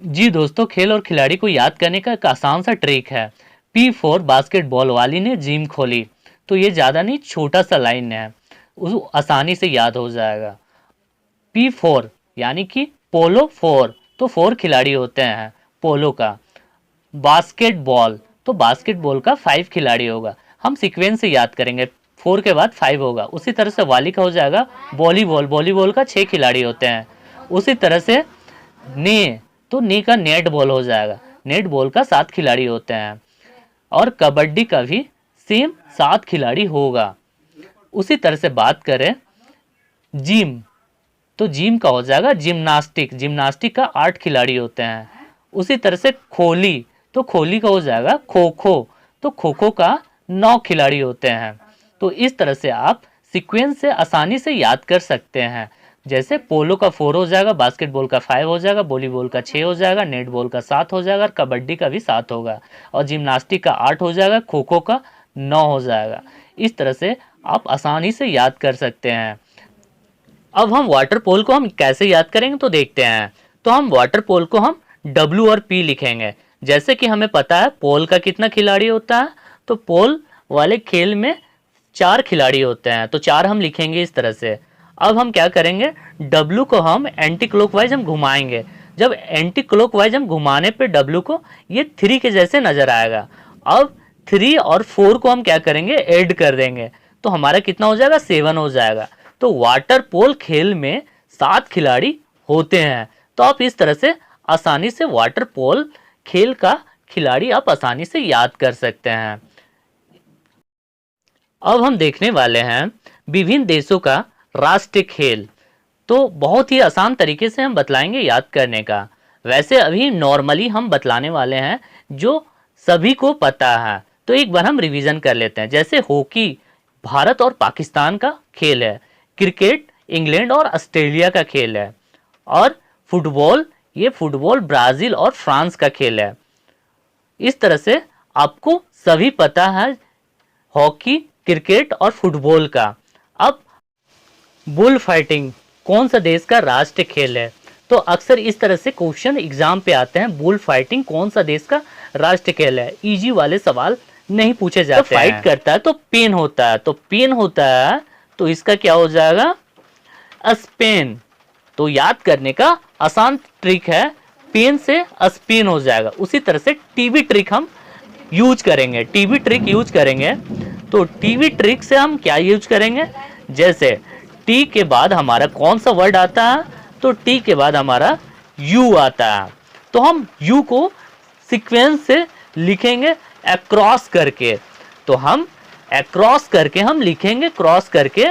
जी दोस्तों, खेल और खिलाड़ी को याद करने का एक आसान सा ट्रिक है। P4 बास्केटबॉल वाली ने जिम खोली। तो ये ज़्यादा नहीं, छोटा सा लाइन है, उस आसानी से याद हो जाएगा। P4 यानी कि पोलो 4, तो 4 खिलाड़ी होते हैं पोलो का। बास्केटबॉल, तो बास्केटबॉल का 5 खिलाड़ी होगा। हम सीक्वेंस से याद करेंगे, 4 के बाद 5 होगा। उसी तरह से वाली का हो जाएगा वॉलीबॉल, वॉलीबॉल का 6 खिलाड़ी होते हैं। उसी तरह से ने, तो ने का नेट बॉल हो जाएगा, नेट बॉल का 7 खिलाड़ी होते हैं। और कबड्डी का भी सेम 7 खिलाड़ी होगा। उसी तरह से बात करें जिम, तो जिम का हो जाएगा जिम्नास्टिक, जिम्नास्टिक का 8 खिलाड़ी होते हैं। उसी तरह से खोली, तो खोली का हो जाएगा खो खो, तो खो खो का 9 खिलाड़ी होते हैं। तो इस तरह से आप सीक्वेंस से आसानी से याद कर सकते हैं। जैसे पोलो का 4 हो जाएगा, बास्केटबॉल का 5 हो जाएगा, वॉलीबॉल का 6 हो जाएगा, नेट बॉल का 7 हो जाएगा, और कबड्डी का भी 7 होगा, और जिम्नास्टिक का 8 हो जाएगा, खो खो का 9 हो जाएगा। इस तरह से आप आसानी से याद कर सकते हैं। अब हम वाटर पोल को हम कैसे याद करेंगे तो देखते हैं। तो हम वाटर पोल को हम W और P लिखेंगे। जैसे कि हमें पता है पोल का कितना खिलाड़ी होता है, तो पोल वाले खेल में 4 खिलाड़ी होते हैं, तो 4 हम लिखेंगे इस तरह से। अब हम क्या करेंगे, W को हम एंटी क्लॉकवाइज हम घुमाएंगे। जब एंटी क्लॉकवाइज हम घुमाने पे W को ये 3 के जैसे नजर आएगा। अब 3 और 4 को हम क्या करेंगे, ऐड कर देंगे, तो हमारा कितना हो जाएगा, 7 हो जाएगा। तो वाटर पोल खेल में 7 खिलाड़ी होते हैं। तो आप इस तरह से आसानी से वाटर पोल खेल का खिलाड़ी आप आसानी से याद कर सकते हैं। अब हम देखने वाले हैं विभिन्न देशों का राष्ट्रीय खेल। तो बहुत ही आसान तरीके से हम बतलाएंगे याद करने का। वैसे अभी नॉर्मली हम बतलाने वाले हैं जो सभी को पता है, तो एक बार हम रिवीजन कर लेते हैं। जैसे हॉकी भारत और पाकिस्तान का खेल है, क्रिकेट इंग्लैंड और ऑस्ट्रेलिया का खेल है, और फुटबॉल, ये फुटबॉल ब्राजील और फ्रांस का खेल है। इस तरह से आपको सभी पता है हॉकी, क्रिकेट और फुटबॉल का। अब बुल फाइटिंग कौन सा देश का राष्ट्रीय खेल है, तो अक्सर इस तरह से क्वेश्चन एग्जाम पे आते हैं, बुल फाइटिंग कौन सा देश का राष्ट्रीय खेल है। इजी वाले सवाल नहीं पूछे जाते तो फाइट करता है तो पेन होता है, तो पेन होता है, तो इसका क्या हो जाएगा, स्पेन। तो याद करने का आसान ट्रिक है, पेन से स्पेन हो जाएगा। उसी तरह से टीवी ट्रिक हम यूज करेंगे, टीवी ट्रिक यूज करेंगे। तो टीवी ट्रिक से हम क्या यूज करेंगे, जैसे टी के बाद हमारा कौन सा वर्ड आता है, तो टी के बाद हमारा यू आता है। तो हम यू को सीक्वेंस से लिखेंगे अक्रॉस करके, तो हम अक्रॉस करके हम लिखेंगे, क्रॉस करके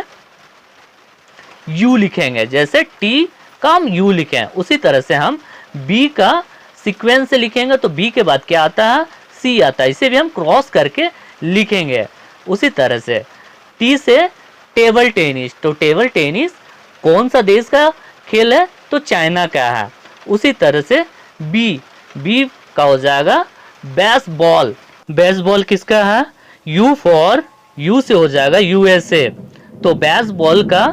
यू लिखेंगे। जैसे टी का हम यू लिखें, उसी तरह से हम बी का सीक्वेंस से लिखेंगे, तो बी के बाद क्या आता है, सी आता है, इसे भी हम क्रॉस करके लिखेंगे। उसी तरह से टी से टेबल टेनिस, तो टेबल टेनिस कौन सा देश का खेल है, तो चाइना का है। उसी तरह से बी, बी का हो जाएगा बेसबॉल, बेसबॉल किसका है, यू फॉर, यू से हो जाएगा यूएसए, तो बेसबॉल का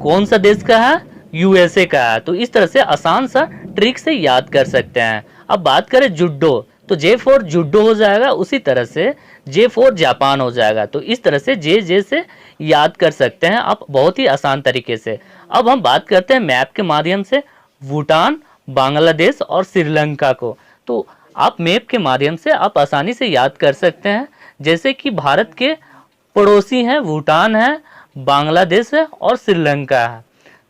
कौन सा देश का है, यूएसए का है। तो इस तरह से आसान सा ट्रिक से याद कर सकते हैं। अब बात करें जुडो, तो जे फॉर जुडो हो जाएगा, उसी तरह से जे फॉर जापान हो जाएगा। तो इस तरह से जे जे से याद कर सकते हैं आप बहुत ही आसान तरीके से। अब हम बात करते हैं मैप के माध्यम से भूटान, बांग्लादेश और श्रीलंका को। तो आप मैप के माध्यम से आप आसानी से याद कर सकते हैं। जैसे कि भारत के पड़ोसी हैं, भूटान है, बांग्लादेश है और श्रीलंका है।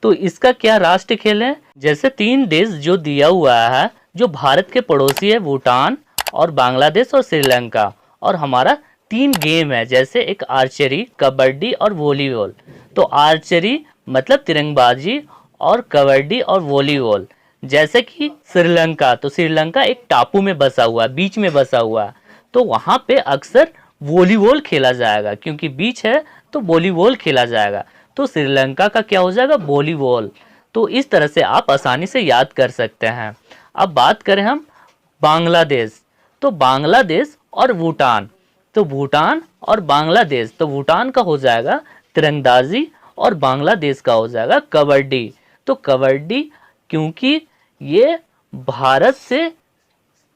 तो इसका क्या राष्ट्रीय खेल है, जैसे 3 देश जो दिया हुआ है, जो भारत के पड़ोसी है, भूटान और बांग्लादेश और श्रीलंका, और हमारा 3 गेम है, जैसे एक आर्चरी, कबड्डी और वॉलीबॉल। तो आर्चरी मतलब तिरंगबाजी, और कबड्डी और वॉलीबॉल। जैसे कि श्रीलंका, तो श्रीलंका एक टापू में बसा हुआ है, बीच में बसा हुआ है, तो वहां पे अक्सर वॉलीबॉल खेला जाएगा, क्योंकि बीच है तो वॉलीबॉल खेला जाएगा। तो श्रीलंका का क्या हो जाएगा, वॉलीबॉल। तो इस तरह से आप आसानी से याद कर सकते हैं। अब बात करें हम बांग्लादेश, तो बांग्लादेश और भूटान, तो भूटान और बांग्लादेश, तो भूटान का हो जाएगा तिरंदाजी और बांग्लादेश का हो जाएगा कबड्डी। तो कबड्डी क्योंकि ये भारत से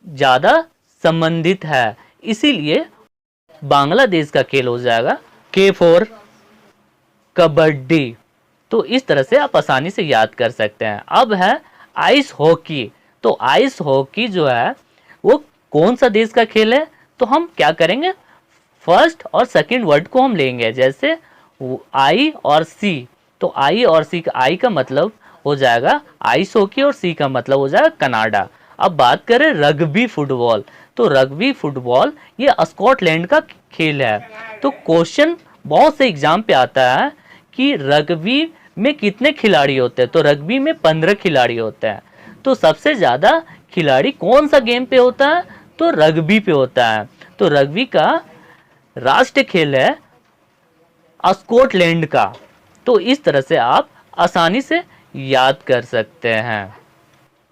ज़्यादा संबंधित है, इसीलिए बांग्लादेश का खेल हो जाएगा K4 कबड्डी। तो इस तरह से आप आसानी से याद कर सकते हैं। अब है आइस हॉकी। तो आइस हॉकी जो है वो कौन सा देश का खेल है? तो हम क्या करेंगे, फर्स्ट और सेकंड वर्ड को हम लेंगे, जैसे आई और सी। तो आई और सी का, आई का मतलब हो जाएगा आइस हॉकी और सी का मतलब हो जाएगा कनाडा। अब बात करें रग्बी फुटबॉल। तो रग्बी फुटबॉल ये स्कॉटलैंड का खेल है। तो क्वेश्चन बहुत से एग्जाम पे आता है कि रग्बी में कितने खिलाड़ी होते हैं? तो रग्बी में 15 खिलाड़ी होते हैं। तो सबसे ज़्यादा खिलाड़ी कौन सा गेम पे होता है? तो रग्बी पे होता है। तो रग्बी का राष्ट्रीय खेल है स्कॉटलैंड का। तो इस तरह से आप आसानी से याद कर सकते हैं।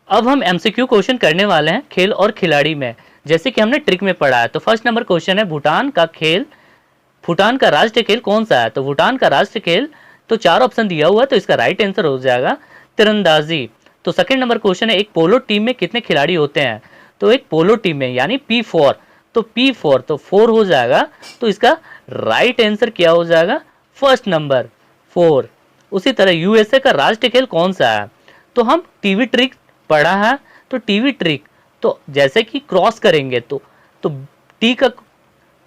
अब हम एमसीक्यू क्वेश्चन करने वाले हैं खेल और खिलाड़ी में, जैसे कि हमने ट्रिक में पढ़ा है। तो फर्स्ट नंबर क्वेश्चन है भूटान का राष्ट्रीय खेल कौन सा है? तो भूटान का राष्ट्रीय खेल, तो 4 ऑप्शन दिया हुआ है, तो इसका राइट आंसर हो जाएगा तीरंदाजी। तो सेकंड नंबर क्वेश्चन है एक पोलो टीम में कितने खिलाड़ी होते हैं? तो एक पोलो टीम में यानी P4, तो P4 तो 4 हो जाएगा। तो इसका राइट आंसर क्या हो जाएगा? First number 4। उसी तरह यूएसए का राष्ट्रीय खेल कौन सा है? तो हम टीवी ट्रिक पढ़ा है। तो टीवी ट्रिक, तो जैसे कि क्रॉस करेंगे तो टी का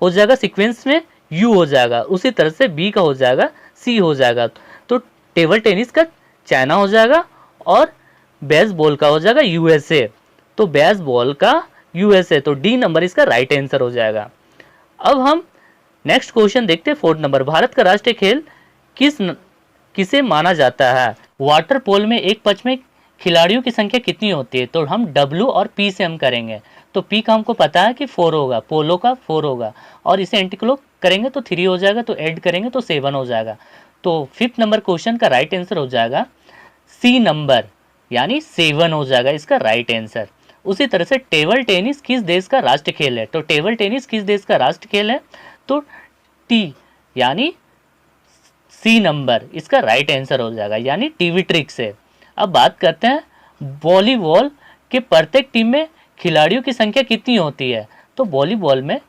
हो जाएगा सीक्वेंस में यू हो जाएगा, उसी तरह से बी का हो जाएगा सी हो जाएगा। तो टेबल टेनिस का चाइना हो जाएगा और बेसबॉल का हो जाएगा यूएसए। तो बेसबॉल का यूएसए, तो डी नंबर इसका राइट आंसर हो जाएगा। अब हम नेक्स्ट क्वेश्चन देखते हैं। 4 नंबर, भारत का राष्ट्रीय खेल किसे माना जाता है? वाटर पोल में एक पच में खिलाड़ियों की संख्या कितनी होती है? तो हम W और P से हम करेंगे। तो P का हमको पता है कि 4 होगा, पोलो का 4 होगा, और इसे एंटीक्लोक करेंगे तो 3 हो जाएगा, तो ऐड करेंगे तो 7 हो जाएगा। तो 5th नंबर क्वेश्चन का राइट आंसर हो जाएगा C नंबर, यानी 7 हो जाएगा इसका राइट आंसर। उसी तरह से टेबल टेनिस किस देश का राष्ट्रीय खेल है? तो टेबल टेनिस किस देश का राष्ट्रीय खेल है? तो T यानी C नंबर इसका राइट आंसर हो जाएगा, यानी टीवी ट्रिक से। अब बात करते हैं वॉलीबॉल के प्रत्येक टीम में खिलाड़ियों की संख्या कितनी होती है? तो वॉलीबॉल में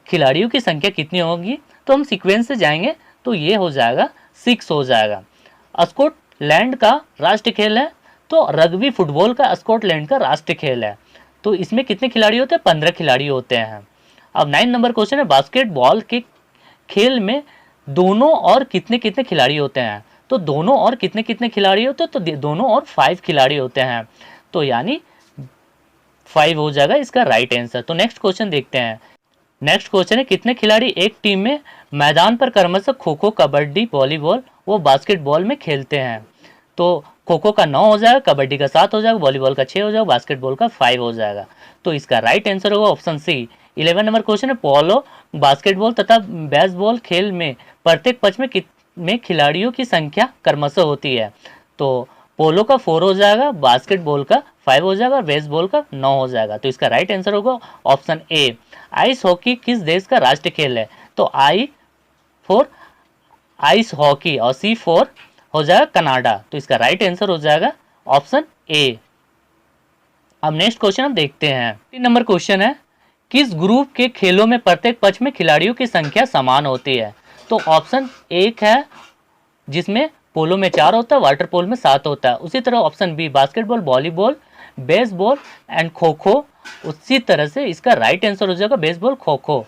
खिलाड़ियों की संख्या कितनी होगी? तो हम सीक्वेंस से जाएंगे तो ये हो जाएगा 6 हो जाएगा। स्कॉटलैंड का राष्ट्रीय खेल है, तो रग्बी फुटबॉल का स्कॉटलैंड का राष्ट्रीय खेल है। तो इसमें कितने खिलाड़ी होते हैं? 15 खिलाड़ी होते हैं। अब 9 नंबर क्वेश्चन है बास्केटबॉल के खेल में दोनों और कितने कितने खिलाड़ी होते हैं? तो दोनों और कितने कितने खिलाड़ी होते हैं? तो दोनों और 5 खिलाड़ी होते हैं, तो यानी 5 हो जाएगा इसका राइट आंसर। तो नेक्स्ट क्वेश्चन देखते हैं। नेक्स्ट क्वेश्चन है कितने खिलाड़ी एक टीम में मैदान पर क्रमशः खो खो, कबड्डी, वॉलीबॉल व बास्केटबॉल में खेलते हैं? तो खो खो का 9 हो जाएगा, कबड्डी का 7 हो जाएगा, वॉलीबॉल का 6 हो जाएगा, बास्केटबॉल का 5 हो जाएगा। तो इसका राइट आंसर होगा ऑप्शन सी। 11 नंबर क्वेश्चन है पोलो, बास्केटबॉल तथा बेसबॉल खेल में प्रत्येक पच में खिलाड़ियों की संख्या क्रमशः होती है? तो पोलो का 4 हो जाएगा, बास्केटबॉल का 5 हो जाएगा, बेसबॉल का 9 हो जाएगा। तो इसका राइट आंसर होगा ऑप्शन ए। आइस हॉकी किस देश का राष्ट्रीय खेल है? तो आई फॉर आइस हॉकी और सी फॉर हो जाएगा कनाडा। तो इसका राइट आंसर हो जाएगा ऑप्शन ए। अब नेक्स्ट क्वेश्चन हम देखते हैं। 3 नंबर क्वेश्चन है किस ग्रुप के खेलों में प्रत्येक पक्ष में खिलाड़ियों की संख्या समान होती है? तो ऑप्शन एक है जिसमें पोलो में 4 होता है, वाटर पोल में 7 होता है। उसी तरह option B basketball, volleyball, baseball and kho kho. उसी तरह से इसका राइट आंसर हो जाएगा बेसबॉल, खो खो।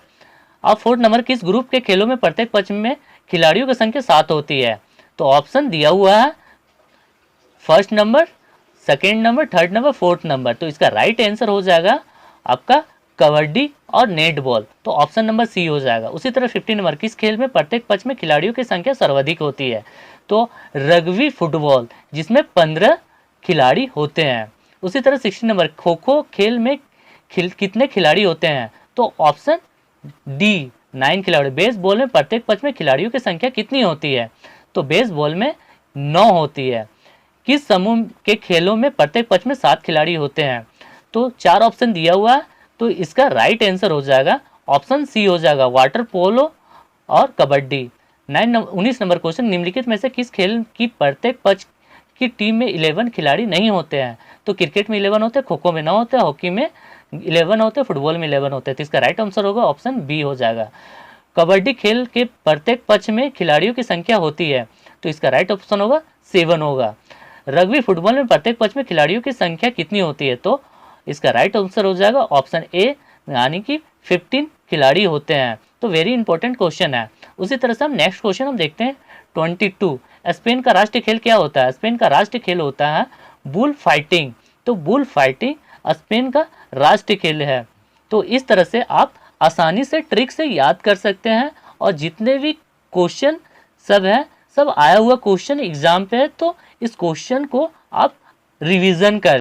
अब 4 नंबर किस ग्रुप के खेलों में प्रत्येक पक्ष में खिलाड़ियों की संख्या 7 होती है? तो ऑप्शन दिया हुआ है first number, second number, third number, fourth number. तो इसका राइट आंसर हो जाएगा आपका कबड्डी और नेट बॉल। तो ऑप्शन नंबर सी हो जाएगा। उसी तरह 15 नंबर किस खेल में प्रत्येक पक्ष में खिलाड़ियों की संख्या सर्वाधिक होती है? तो रग्बी फुटबॉल जिसमें 15 खिलाड़ी होते हैं। उसी तरह 16 नंबर खो खो खेल में कितने खिलाड़ी होते हैं? तो ऑप्शन डी 9 खिलाड़ी। बेसबॉल में प्रत्येक पक्ष में खिलाड़ियों की संख्या कितनी होती है? तो बेसबॉल में 9 होती है। किस समूह के खेलों में प्रत्येक पक्ष में 7 खिलाड़ी होते हैं? तो 4 ऑप्शन दिया हुआ है, तो इसका राइट आंसर हो जाएगा ऑप्शन सी हो जाएगा वाटर पोलो और कबड्डी। 19 नंबर क्वेश्चन निम्नलिखित में से किस खेल की प्रत्येक पक्ष की टीम में 11 खिलाड़ी नहीं होते हैं? तो तो क्रिकेट में 11 होते हैं, खो खो में 9 होते हैं, हॉकी में 11 होते हैं, फुटबॉल में 11 होते हैं। तो इसका राइट आंसर होगा ऑप्शन बी हो जाएगा। कबड्डी खेल के प्रत्येक पक्ष में खिलाड़ियों की संख्या होती है, तो इसका राइट ऑप्शन होगा 7 होगा। रग्बी फुटबॉल में प्रत्येक पक्ष में खिलाड़ियों की संख्या कितनी होती है, तो इसका राइट आंसर हो जाएगा ऑप्शन ए, यानी कि 15 खिलाड़ी होते हैं। तो वेरी इंपॉर्टेंट क्वेश्चन है। उसी तरह से हम नेक्स्ट क्वेश्चन हम देखते हैं 22। स्पेन का राष्ट्रीय खेल क्या होता है? स्पेन का राष्ट्रीय खेल होता है बुल फाइटिंग। तो बुल फाइटिंग स्पेन का राष्ट्रीय खेल है। तो इस तरह से आप आसानी से ट्रिक से याद कर सकते हैं, और जितने भी क्वेश्चन सब है सब आया हुआ क्वेश्चन एग्जाम पे है, तो इस क्वेश्चन को आप रिवीजन कर